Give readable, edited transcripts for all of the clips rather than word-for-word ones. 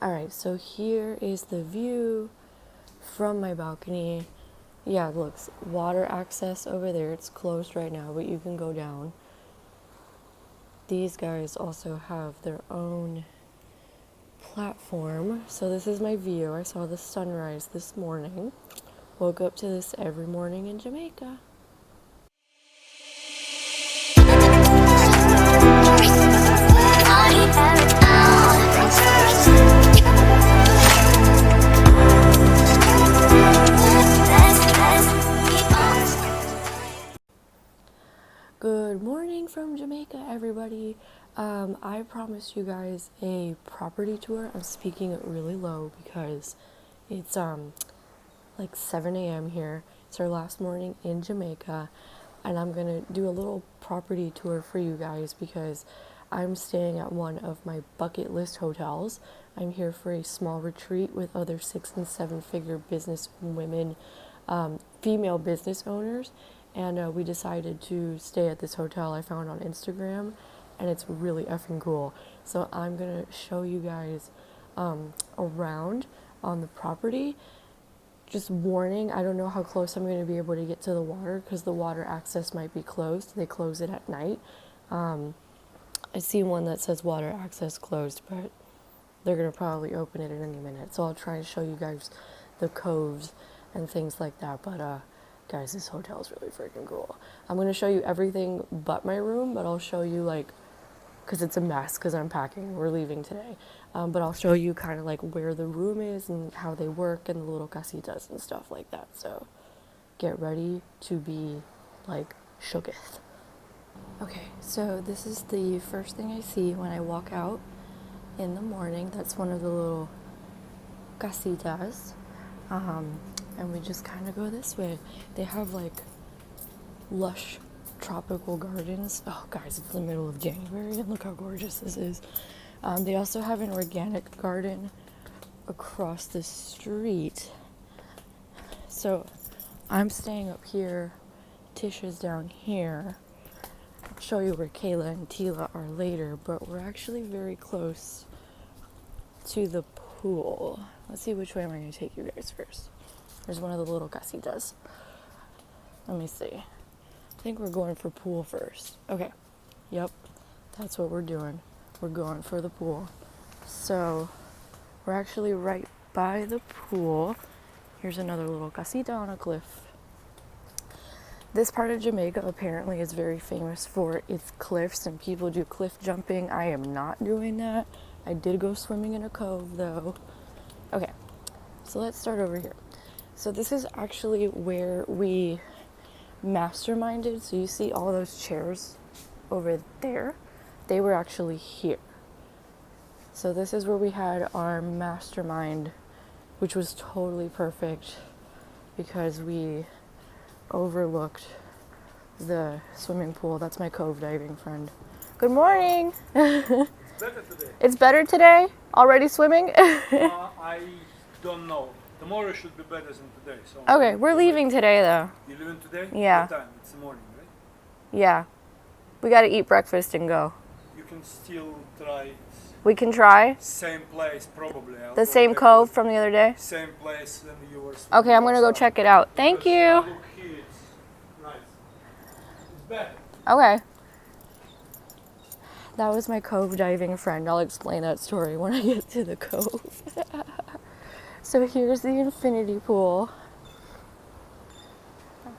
Alright, so here is the view from my balcony. Yeah, look, water access over there. It's closed right now, but you can go down. These guys also have their own platform. So this is my view. I saw the sunrise this morning. Woke up to this every morning in Jamaica. Good morning from Jamaica, everybody. I promised you guys a property tour. I'm speaking it really low because it's like 7 a.m. here. It's our last morning in Jamaica, and I'm gonna do a little property tour for you guys because I'm staying at one of my bucket list hotels. I'm here for a small retreat with other 6- and 7-figure business women, female business owners. And we decided to stay at this hotel I found on Instagram, and it's really effing cool. So I'm gonna show you guys around on the property. Just warning, I don't know how close I'm gonna be able to get to the water because the water access might be closed. They close it at night. I see one that says water access closed, but they're gonna probably open it at any minute. So I'll try and show you guys the coves and things like that. But guys, this hotel is really freaking cool. I'm going to show you everything but my room, but I'll show you, like, because it's a mess because I'm packing. We're leaving today. But I'll show you kind of, like, where the room is and how they work and the little casitas and stuff like that. So get ready to be, like, shooketh. Okay, so this is the first thing I see when I walk out in the morning. That's one of the little casitas. And we just kind of go this way. They have like lush tropical gardens. Oh guys, it's the middle of January and look how gorgeous this is. They also have an organic garden across the street. So I'm staying up here. Tish is down here. I'll show you where Kayla and Tila are later, but we're actually very close to the pool. Let's see which way am I going to take you guys first. There's one of the little casitas. Let me see. I think we're going for pool first. Okay. Yep. That's what we're doing. We're going for the pool. So we're actually right by the pool. Here's another little casita on a cliff. This part of Jamaica apparently is very famous for its cliffs, and people do cliff jumping. I am not doing that. I did go swimming in a cove though. Okay. So let's start over here. So this is actually where we masterminded. So you see all those chairs over there? They were actually here. So this is where we had our mastermind, which was totally perfect because we overlooked the swimming pool. That's my cove diving friend. Good morning. Better today. It's better today? Already swimming? I don't know. Tomorrow should be better than today. So Okay, we're leaving today though. You leaving today? Yeah. What time? It's the morning, right? Yeah. We gotta eat breakfast and go. You can still try We can try? same place probably. The same cove from the other day? Same place than you were. Okay, I'm gonna go check it out. Thank you. Look here, it's nice. It's better. Okay. That was my cove diving friend. I'll explain that story when I get to the cove. So here's the infinity pool.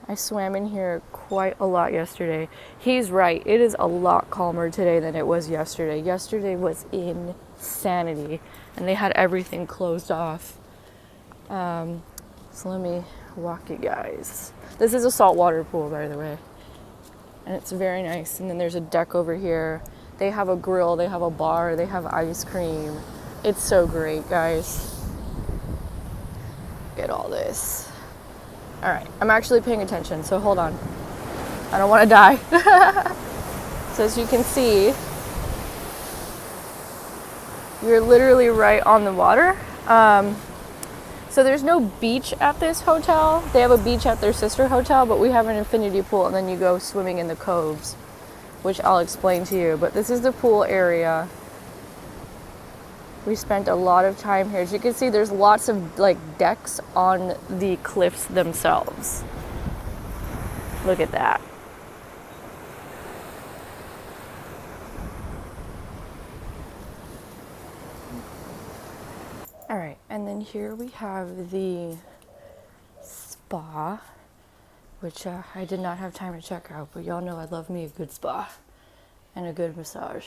I swam in here quite a lot yesterday. He's right. It is a lot calmer today than it was yesterday. Yesterday was insanity, and they had everything closed off. So let me walk you guys. This is a saltwater pool, by the way, and it's very nice. And then there's a deck over here. They have a grill, they have a bar, they have ice cream. It's so great, guys. Get all this. All right, I'm actually paying attention, so hold on. I don't want to die. So as you can see, you're literally right on the water. So there's no beach at this hotel. They have a beach at their sister hotel, but we have an infinity pool, and then you go swimming in the coves, which I'll explain to you. But this is the pool area. We spent a lot of time here. As you can see, there's lots of like decks on the cliffs themselves. Look at that. All right, and then here we have the spa, which I did not have time to check out, but y'all know I love me a good spa and a good massage.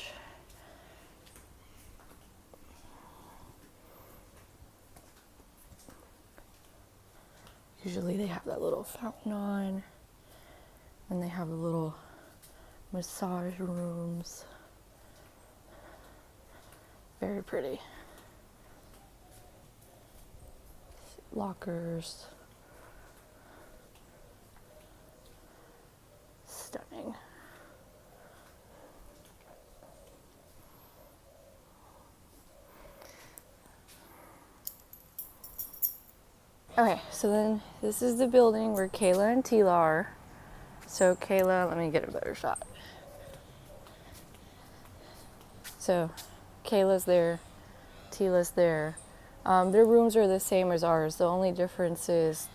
Usually they have that little fountain on, and they have the little massage rooms. Very pretty. Lockers. Stunning. Okay, so then this is the building where Kayla and Tila are. So Kayla, let me get a better shot. So Kayla's there, Tila's there. Their rooms are the same as ours. The only difference is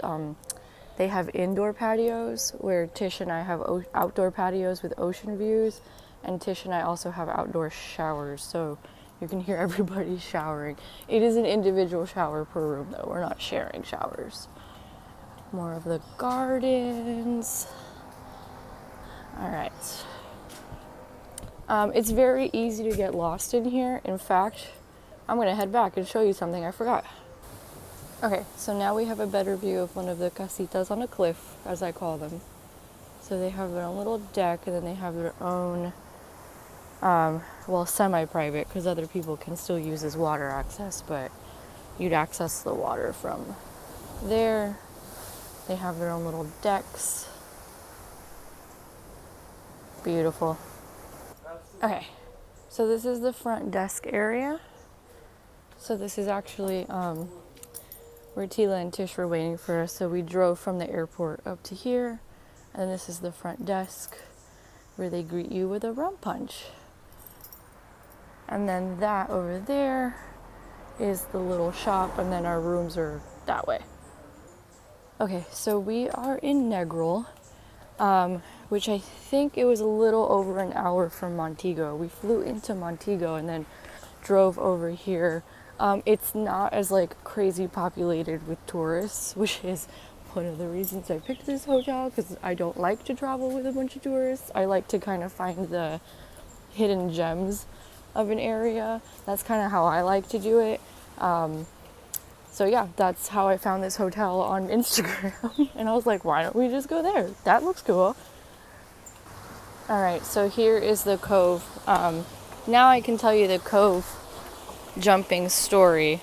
they have indoor patios where Tish and I have outdoor patios with ocean views, and Tish and I also have outdoor showers, so you can hear everybody showering. It is an individual shower per room though, we're not sharing showers. More of the gardens. All right. It's very easy to get lost in here. In fact, I'm gonna head back and show you something I forgot. Okay, so now we have a better view of one of the casitas on a cliff, as I call them. So they have their own little deck, and then they have their own, well, semi-private, because other people can still use this water access, but you'd access the water from there. They have their own little decks. Beautiful. Okay, so this is the front desk area. So this is actually where Tila and Tish were waiting for us. So we drove from the airport up to here, and this is the front desk where they greet you with a rum punch. And then that over there is the little shop, and then our rooms are that way. Okay, so we are in Negril, which I think it was a little over an hour from Montego. We flew into Montego and then drove over here. It's not as like crazy populated with tourists, which is one of the reasons I picked this hotel, because I don't like to travel with a bunch of tourists. I like to kind of find the hidden gems of an area. That's kind of how I like to do it. So yeah, that's how I found this hotel on Instagram. And I was like, why don't we just go there? That looks cool. All right, so here is the cove. Now I can tell you the cove jumping story.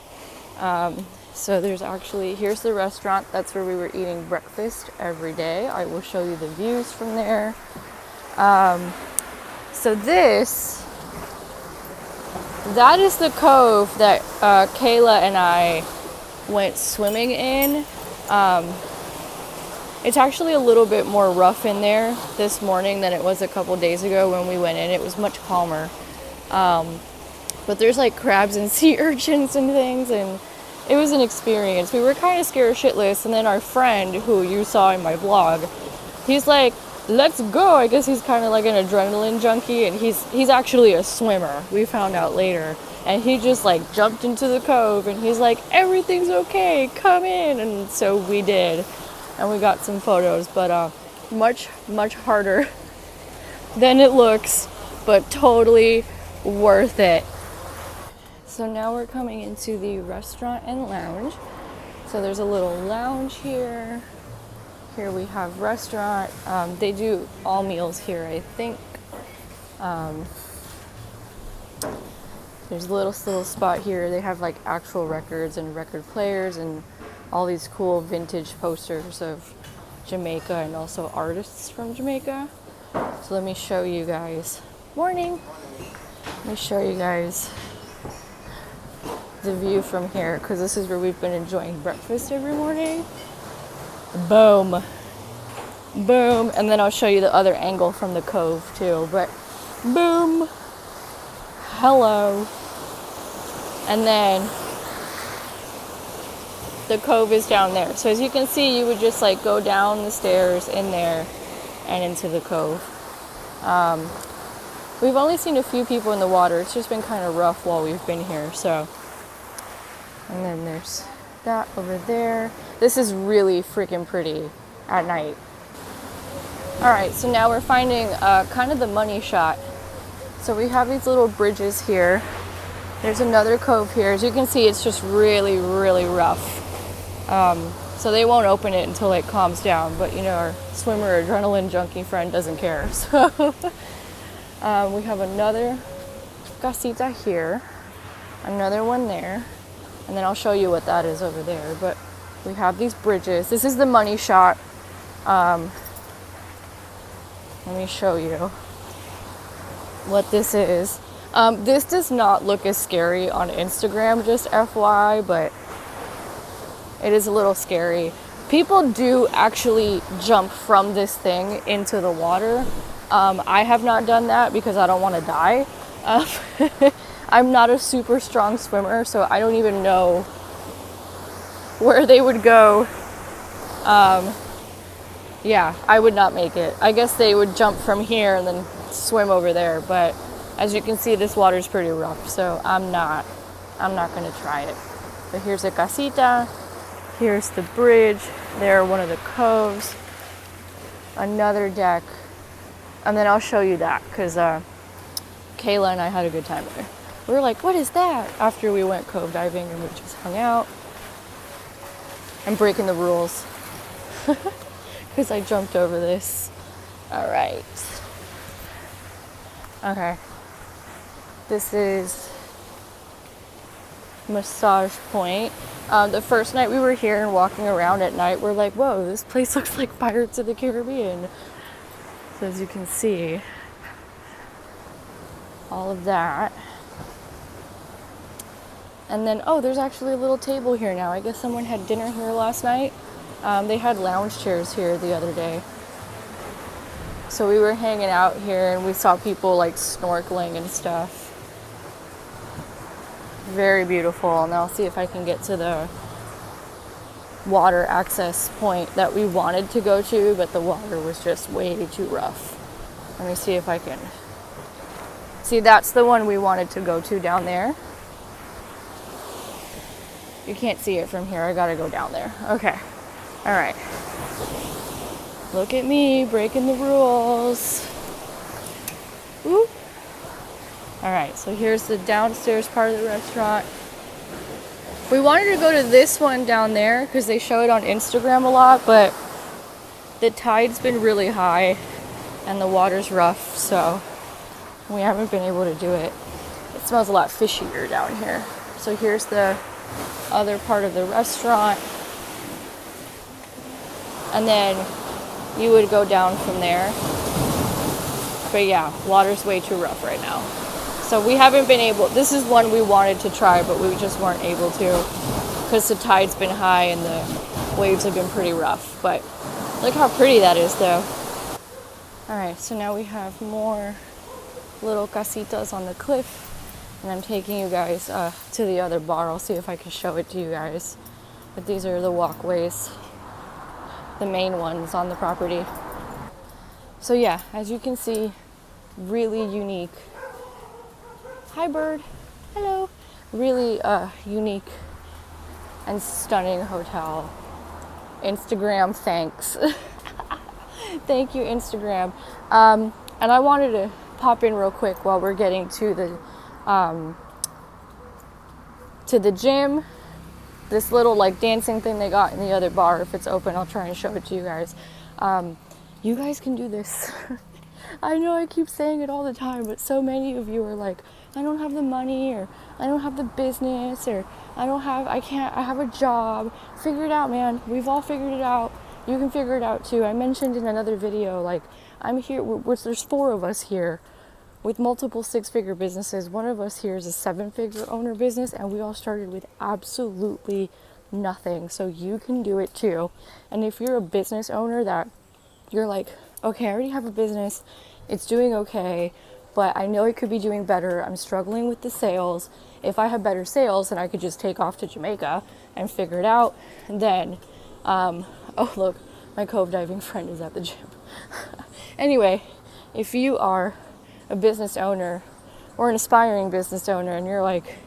So there's actually, here's the restaurant. That's where we were eating breakfast every day. I will show you the views from there. So that is the cove that Kayla and I went swimming in. It's actually a little bit more rough in there this morning than it was a couple days ago when we went in. It was much calmer. But there's like crabs and sea urchins and things, and it was an experience. We were kind of scared shitless, and then our friend, who you saw in my vlog, he's like, let's go. I guess he's kind of like an adrenaline junkie, and he's actually a swimmer, we found out later. And he just like jumped into the cove, and he's like, everything's okay, come in. And so we did, and we got some photos, but much harder than it looks, but totally worth it. So now we're coming into the restaurant and lounge. So there's a little lounge here. Here we have restaurant. They do all meals here, I think. There's a little spot here. They have like actual records and record players and all these cool vintage posters of Jamaica and also artists from Jamaica. So let me show you guys. Morning. Let me show you guys the view from here, because this is where we've been enjoying breakfast every morning. Boom. Boom. And then I'll show you the other angle from the cove too. But boom. Hello. And then the cove is down there. So as you can see, you would just like go down the stairs in there and into the cove. We've only seen a few people in the water. It's just been kind of rough while we've been here. So, and then there's that over there. This is really freaking pretty at night. All right, so now we're finding kind of the money shot. So we have these little bridges here. There's another cove here. As you can see, it's just really, really rough. So they won't open it until it calms down. But you know, our swimmer adrenaline junkie friend doesn't care. So we have another casita here, another one there, and then I'll show you what that is over there. But we have these bridges. This is the money shot. Let me show you what this is. This does not look as scary on Instagram, just FYI, but it is a little scary. People do actually jump from this thing into the water. I have not done that because I don't want to die. I'm not a super strong swimmer, so I don't even know where they would go. Yeah, I would not make it. I guess they would jump from here and then swim over there, but as you can see, this water's pretty rough, so I'm not gonna try it. But here's a casita, here's the bridge, there one of the coves, another deck, and then I'll show you that, because Kayla and I had a good time there. We were like, what is that? After we went cove diving, and we just hung out. I'm breaking the rules, because I jumped over this. All right. Okay. This is Massage Point. The first night we were here and walking around at night, we're like, whoa, this place looks like Pirates of the Caribbean. So as you can see, all of that. And then, oh, there's actually a little table here now. I guess someone had dinner here last night. They had lounge chairs here the other day. So we were hanging out here and we saw people like snorkeling and stuff. Very beautiful. And I'll see if I can get to the water access point that we wanted to go to, but the water was just way too rough. Let me see if I can. See, that's the one we wanted to go to down there. You can't see it from here. I gotta go down there. Okay. All right. Look at me breaking the rules. Woo. All right, so here's the downstairs part of the restaurant. We wanted to go to this one down there because they show it on Instagram a lot, but the tide's been really high and the water's rough, so we haven't been able to do it. It smells a lot fishier down here. So here's the other part of the restaurant. And then you would go down from there. But yeah, water's way too rough right now. So we haven't been able, this is one we wanted to try, but we just weren't able to because the tide's been high and the waves have been pretty rough. But look how pretty that is though. All right, so now we have more little casitas on the cliff. And I'm taking you guys to the other bar. I'll see if I can show it to you guys. But these are the walkways, the main ones on the property. So yeah, as you can see, really unique. Hi bird, hello. Really unique and stunning hotel. Instagram, thanks. Thank you, Instagram. And I wanted to pop in real quick while we're getting to the gym. This little like dancing thing they got in the other bar. If it's open, I'll try and show it to you guys. You guys can do this. I know I keep saying it all the time, but so many of you are like, I don't have the money, or I don't have the business, or I have a job. Figure it out, man. We've all figured it out. You can figure it out too. I mentioned in another video, like, I'm here, there's 4 of us here with multiple 6-figure businesses. One of us here is a 7-figure owner business, and we all started with absolutely nothing. So you can do it too. And if you're a business owner that you're like, okay, I already have a business, it's doing okay, but I know I could be doing better. I'm struggling with the sales. If I have better sales, then I could just take off to Jamaica and figure it out. And then, oh look, my cove diving friend is at the gym. Anyway, if you are a business owner or an aspiring business owner and you're like,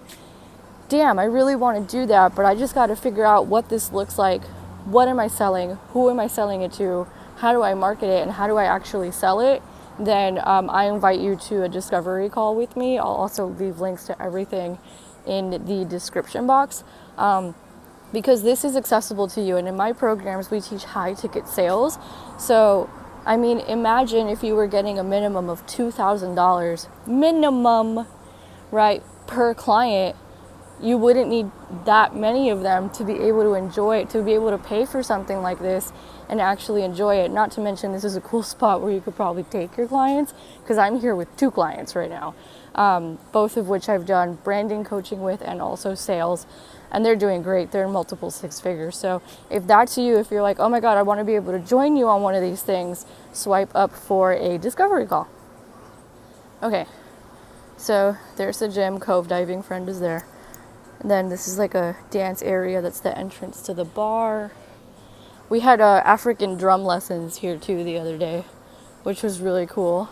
damn, I really want to do that, but I just got to figure out what this looks like. What am I selling? Who am I selling it to? How do I market it? And how do I actually sell it? Then I invite you to a discovery call with me. I'll also leave links to everything in the description box, because this is accessible to you. And in my programs, we teach high ticket sales. So, I mean, imagine if you were getting a minimum of $2,000 minimum, right, per client. You wouldn't need that many of them to be able to enjoy it, to be able to pay for something like this and actually enjoy it. Not to mention, this is a cool spot where you could probably take your clients, because I'm here with 2 clients right now, both of which I've done branding coaching with and also sales, and they're doing great. They're in multiple 6 figures. So if that's you, if you're like, oh my God, I want to be able to join you on one of these things, swipe up for a discovery call. Okay, so there's the gym. Cove diving friend is there. And then this is like a dance area. That's the entrance to the bar. We had African drum lessons here too the other day, which was really cool.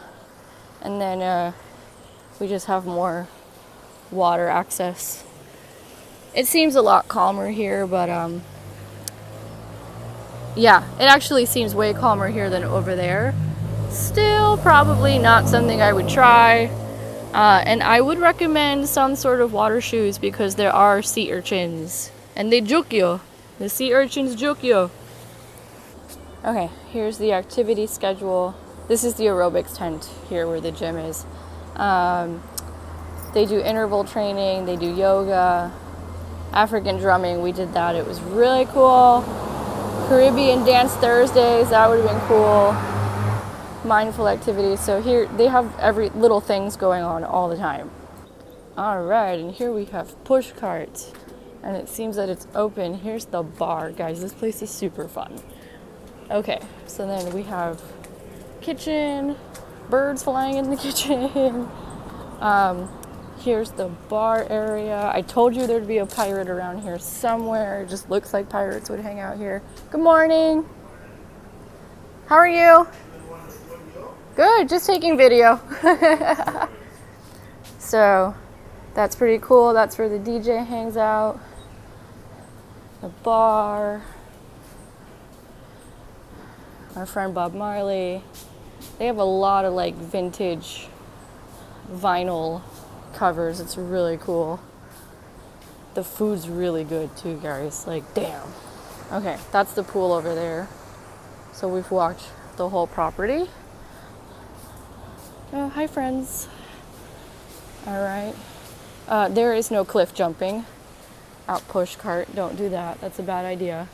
And then we just have more water access. It seems a lot calmer here, but yeah, it actually seems way calmer here than over there. Still probably not something I would try. And I would recommend some sort of water shoes, because there are sea urchins and they juke you. The sea urchins juke you. Okay, here's the activity schedule. This is the aerobics tent here where the gym is. They do interval training, they do yoga, African drumming. We did that. It was really cool. Caribbean dance Thursdays, that would have been cool. Mindful activities. So here they have every little things going on all the time. All right, and here we have push carts, and it seems that it's open. Here's the bar, guys. This place is super fun. Okay, so then we have kitchen, birds flying in the kitchen. Here's the bar area. I told you there'd be a pirate around here somewhere. It just looks like pirates would hang out here. Good morning. How are you? Good, just taking video. So that's pretty cool. That's where the DJ hangs out. The bar. Our friend Bob Marley. They have a lot of like vintage vinyl covers. It's really cool. The food's really good too, guys. Like, damn. Okay, that's the pool over there. So we've walked the whole property. Oh, hi friends. All right. There is no cliff jumping out push cart. Don't do that. That's a bad idea.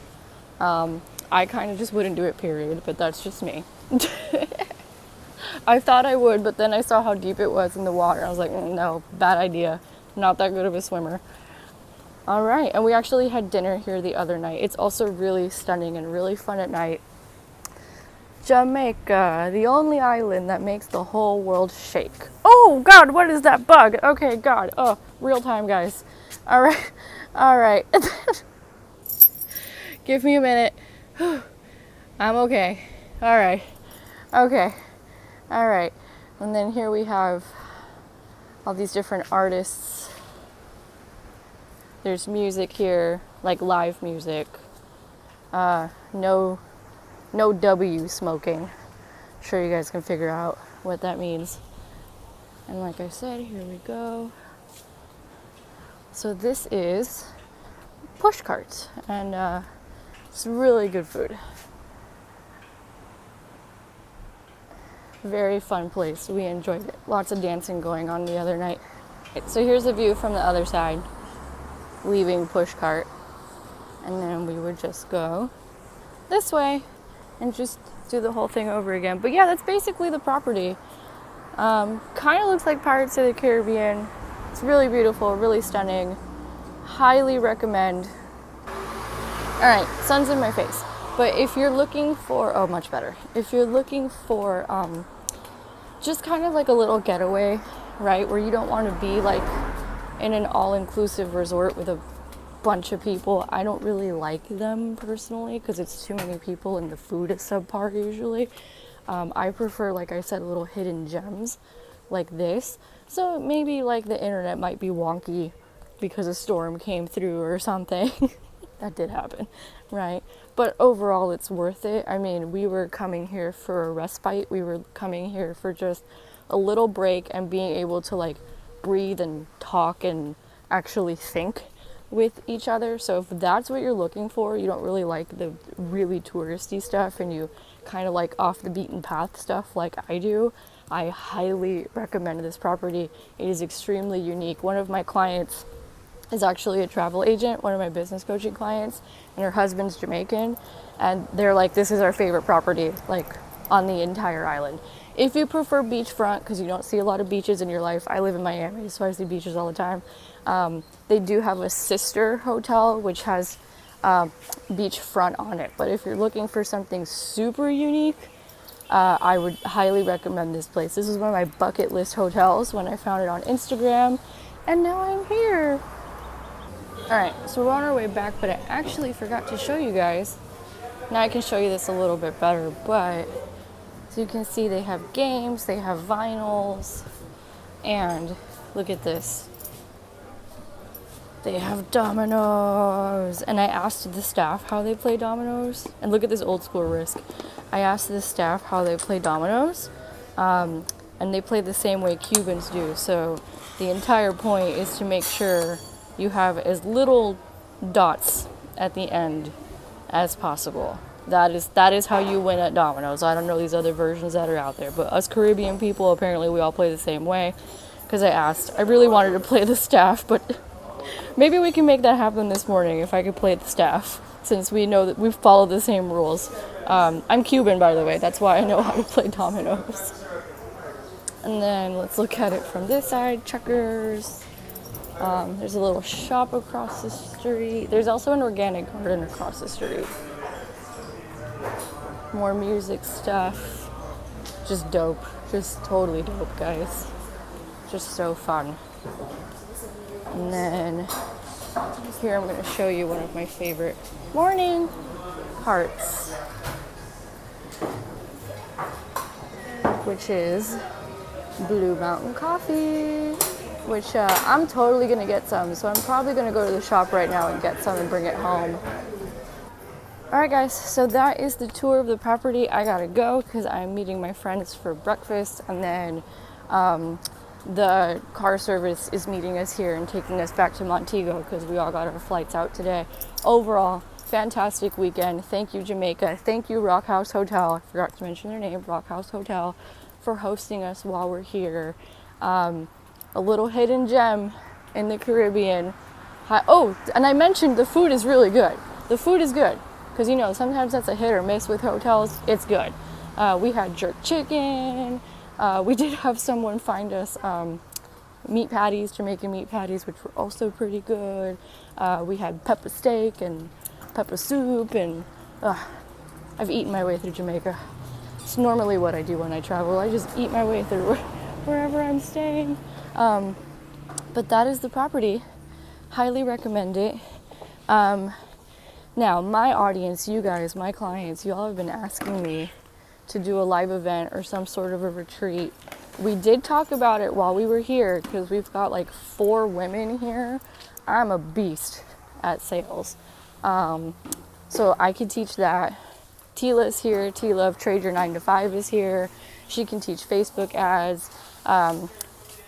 I kind of just wouldn't do it, period, but that's just me. I thought I would, but then I saw how deep it was in the water. I was like, no, bad idea. Not that good of a swimmer. All right, and we actually had dinner here the other night. It's also really stunning and really fun at night. Jamaica, the only island that makes the whole world shake. Oh, God, what is that bug? Okay, God. Oh, real time, guys. All right. All right. Give me a minute. I'm okay. All right. Okay. All right. And then here we have all these different artists. There's music here, like live music. No W smoking. I'm sure you guys can figure out what that means. And like I said, here we go. So this is push cart, and it's really good food. Very fun place. We enjoyed it. Lots of dancing going on the other night. So here's a view from the other side, leaving push cart, and then we would just go this way and just do the whole thing over again. But yeah, that's basically the property. Kind of looks like Pirates of the Caribbean. It's really beautiful, really stunning. Highly recommend. All right, sun's in my face. But if you're looking for, oh, much better. If you're looking for just kind of like a little getaway, right? Where you don't want to be like in an all-inclusive resort with a bunch of people. I don't really like them personally because it's too many people and the food is subpar usually. I prefer, like I said, little hidden gems like this. So maybe like the internet might be wonky because a storm came through or something. That did happen, right? But overall, it's worth it. I mean, we were coming here for a respite. We were coming here for just a little break and being able to like breathe and talk and actually think with each other. So if that's what you're looking for, you don't really like the really touristy stuff and you kind of like off the beaten path stuff like I do, I highly recommend this property. It is extremely unique. One of my clients is actually a travel agent, one of my business coaching clients, and her husband's Jamaican, and they're like, this is our favorite property, like on the entire island. If you prefer beachfront, because you don't see a lot of beaches in your life, I live in Miami, so I see beaches all the time. They do have a sister hotel, which has beachfront on it. But if you're looking for something super unique, I would highly recommend this place. This is one of my bucket list hotels when I found it on Instagram, and now I'm here. Alright, so we're on our way back, but I actually forgot to show you guys. Now I can show you this a little bit better, but so you can see they have games, they have vinyls, and look at this. They have dominoes. And I asked the staff how they play dominoes. And look at this old school Risk. I asked the staff how they play dominoes. And they play the same way Cubans do. So the entire point is to make sure you have as little dots at the end as possible. That is how you win at dominoes. I don't know these other versions that are out there, but us Caribbean people, apparently we all play the same way. Because I asked. I really wanted to play the staff, but maybe we can make that happen this morning if I could play the staff, since we know that we've followed the same rules. I'm Cuban, by the way. That's why I know how to play dominoes. And then let's look at it from this side. Checkers. There's a little shop across the street. There's also an organic garden across the street. More music stuff. Just dope. Just totally dope, guys. Just so fun. And then here I'm going to show you one of my favorite morning parts, which is Blue Mountain Coffee, which I'm totally going to get some. So I'm probably going to go to the shop right now and get some and bring it home. Alright guys, so that is the tour of the property. I gotta go because I'm meeting my friends for breakfast, and then the car service is meeting us here and taking us back to Montego because we all got our flights out today. Overall, fantastic weekend. Thank you, Jamaica. Thank you, Rockhouse Hotel. I forgot to mention their name, Rockhouse Hotel, for hosting us while we're here. A little hidden gem in the Caribbean. Oh, and I mentioned the food is really good. The food is good. Because, you know, sometimes that's a hit or miss with hotels. It's good. We had jerk chicken. We did have someone find us meat patties, Jamaican meat patties, which were also pretty good. We had pepper steak and pepper soup. And I've eaten my way through Jamaica. It's normally what I do when I travel. I just eat my way through wherever I'm staying. But that is the property. Highly recommend it. Now, my audience, you guys, my clients, you all have been asking me to do a live event or some sort of a retreat. We did talk about it while we were here because we've got like 4 women here. I'm a beast at sales. So I could teach that. Tila's here. Tila of Trade Your 9 to 5 is here. She can teach Facebook ads.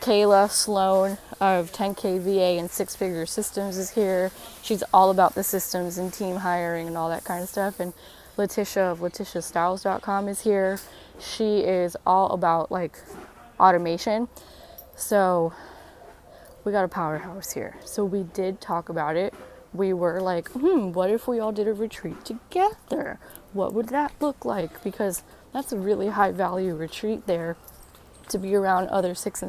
Kayla Sloan of 10K VA and 6-Figure Systems is here. She's all about the systems and team hiring and all that kind of stuff. And Letitia of LetitiaStyles.com is here. She is all about like automation. So we got a powerhouse here. So we did talk about it. We were like, what if we all did a retreat together? What would that look like? Because that's a really high value retreat there. to be around six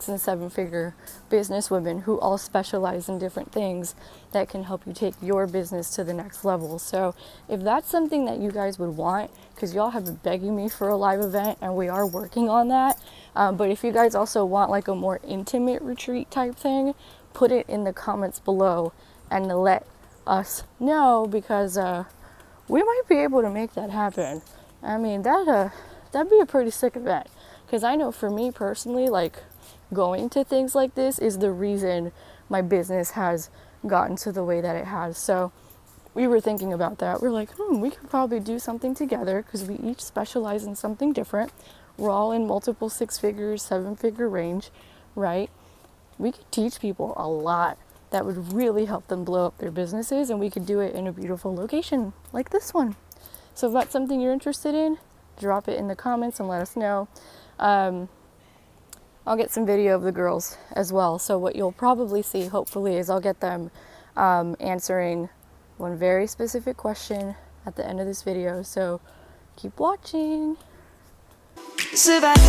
and seven figure business women who all specialize in different things that can help you take your business to the next level. So if that's something that you guys would want, because y'all have been begging me for a live event and we are working on that, but if you guys also want like a more intimate retreat type thing, put it in the comments below and let us know, because we might be able to make that happen. I mean, that'd be a pretty sick event, because I know for me personally, like, going to things like this is the reason my business has gotten to the way that it has. So we were thinking about that. We're like, we could probably do something together, because we each specialize in something different. We're all in multiple 6-figure, 7-figure range, right? We could teach people a lot that would really help them blow up their businesses, and we could do it in a beautiful location like this one. So if that's something you're interested in, drop it in the comments and let us know. I'll get some video of the girls as well. So what you'll probably see, hopefully, is I'll get them answering one very specific question at the end of this video. So keep watching. Savannah.